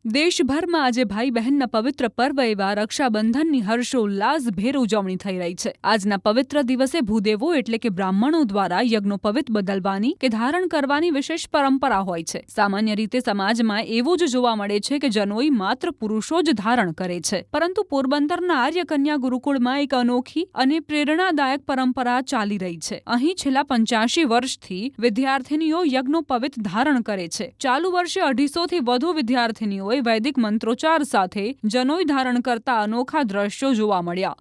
દેશભરમાં આજે ભાઈ બહેનના પવિત્ર પર્વ એવા રક્ષાબંધનની હર્ષોલ્લાસભેર ઉજવણી થઈ રહી છે। આજના પવિત્ર દિવસે ભૂદેવો એટલે કે બ્રાહ્મણો દ્વારા યજ્ઞોપવિત બદલવાની કે ધારણ કરવાની વિશેષ પરંપરા હોય છે। સામાન્ય રીતે સમાજમાં એવું જ જોવા મળે છે કે જનોઈ માત્ર પુરુષો જ ધારણ કરે છે, પરંતુ પોરબંદરના આર્ય કન્યા ગુરુકુળમાં એક અનોખી અને પ્રેરણાદાયક પરંપરા ચાલી રહી છે। અહીં છેલ્લા 85 વર્ષથી વિદ્યાર્થિનીઓ યજ્ઞોપવિત ધારણ કરે છે। ચાલુ વર્ષે 250 થી વધુ વિદ્યાર્થિનીઓ વૈદિક મંત્રોચ્ચાર સાથે જનોઈ ધારણ કરતા અનોખા દ્રશ્યો જોવા મળ્યા।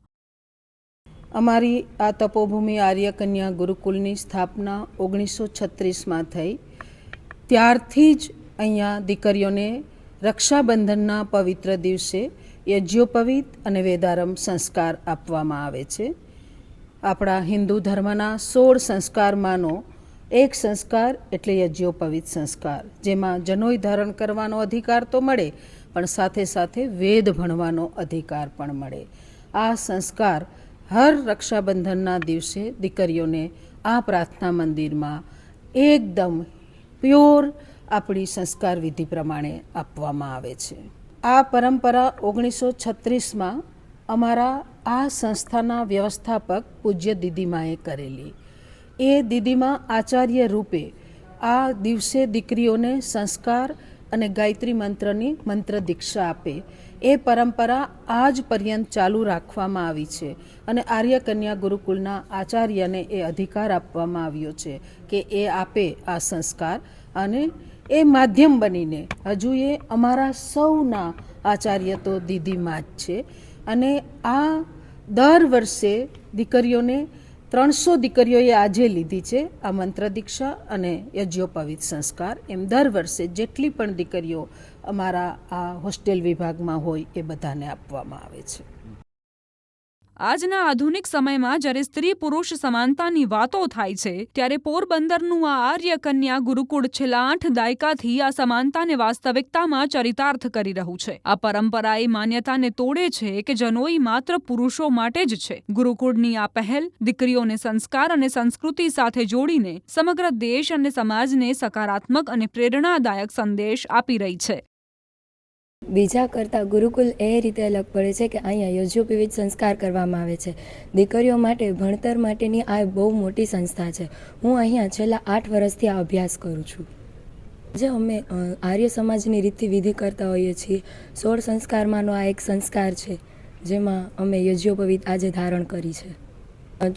અમારી આ તપોભૂમિ આર્ય કન્યા ગુરુકુલની સ્થાપના 1936માં થઈ। ત્યારથી જ અહીંયા દીકરીઓને રક્ષાબંધનના પવિત્ર દિવસે યજ્ઞોપવિત અને વેદારંભ સંસ્કાર આપવામાં આવે છે। આપણા હિન્દુ ધર્મના 16 સંસ્કારમાંનો એક સંસ્કાર એટલે યજ્ઞોપવિત સંસ્કાર, જેમાં જનોઈ ધારણ કરવાનો અધિકાર તો મળે, પણ સાથે સાથે વેદ ભણવાનો અધિકાર પણ મળે। આ સંસ્કાર હર રક્ષાબંધનના દિવસે દીકરીઓને આ પ્રાર્થના મંદિરમાં એકદમ પ્યોર આપણી સંસ્કાર વિધિ પ્રમાણે આપવામાં આવે છે। આ પરંપરા 1936માં અમારા આ સંસ્થાના વ્યવસ્થાપક પૂજ્ય દીદીમાએ કરેલી। એ દીદીમા આચાર્ય રૂપે આ દિવસે દીકરીઓને સંસ્કાર અને ગાયત્રી મંત્રની મંત્ર દીક્ષા આપે, એ પરંપરા આજ પર્યંત ચાલુ રાખવામાં આવી છે। અને આર્ય કન્યા ગુરુકુલના આચાર્યને એ અધિકાર આપવામાં આવ્યો છે કે એ આપે આ સંસ્કાર, અને એ માધ્યમ બનીને હજુ એ અમારા સૌના આચાર્ય તો દીદીમા જ છે। અને આ દર વર્ષે દીકરીઓને 300 દીકરીઓએ આજે લીધી છે આ મંત્ર દીક્ષા અને યજ્ઞોપવિત સંસ્કાર। એમ દર વર્ષે જેટલી પણ દીકરીઓ અમારા આ હોસ્ટેલ વિભાગમાં હોય એ બધાને આપવામાં આવે છે। આજના આધુનિક સમયમાં જ્યારે સ્ત્રી પુરુષ સમાનતાની વાતો થાય છે, ત્યારે પોરબંદરનું આ આર્ય કન્યા ગુરુકુળ છેલ્લા 8 દાયકાથી આ સમાનતાને વાસ્તવિકતામાં ચરિતાર્થ કરી રહ્યું છે। આ પરંપરા એ માન્યતાને તોડે છે કે જનોઈ માત્ર પુરુષો માટે જ છે। ગુરુકુળની આ પહેલ દીકરીઓને સંસ્કાર અને સંસ્કૃતિ સાથે જોડીને સમગ્ર દેશ અને સમાજને સકારાત્મક અને પ્રેરણાદાયક સંદેશ આપી રહી છે। બીજા કરતાં ગુરુકુલ એ રીતે અલગ પડે છે કે અહીંયા યજ્ઞોપવિત સંસ્કાર કરવામાં આવે છે। દીકરીઓ માટે ભણતર માટેની આ બહુ મોટી સંસ્થા છે। હું અહીંયા છેલ્લા 8 વર્ષથી આ અભ્યાસ કરું છું। જે અમે આર્ય સમાજની રીતિ વિધિ કરતા હોઈએ છીએ, 16 સંસ્કારમાંનો આ એક સંસ્કાર છે, જેમાં અમે યજ્ઞોપવિત આજે ધારણ કરી છે।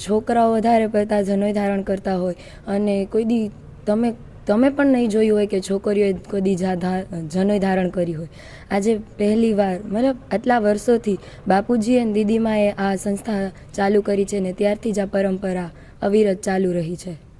છોકરાઓ વધારે પડતા જનોઈ ધારણ કરતા હોય, અને કોઈ દી તમે પણ નહીં જોયું હોય કે છોકરીઓએ કોઈ દી જનોઈ ધારણ કરી હોય। આજે પહેલી વાર, મતલબ આટલા વર્ષોથી બાપુજી અને દીદીમાએ આ સંસ્થા ચાલુ કરી છે, ને ત્યારથી જ આ પરંપરા અવિરત ચાલુ રહી છે।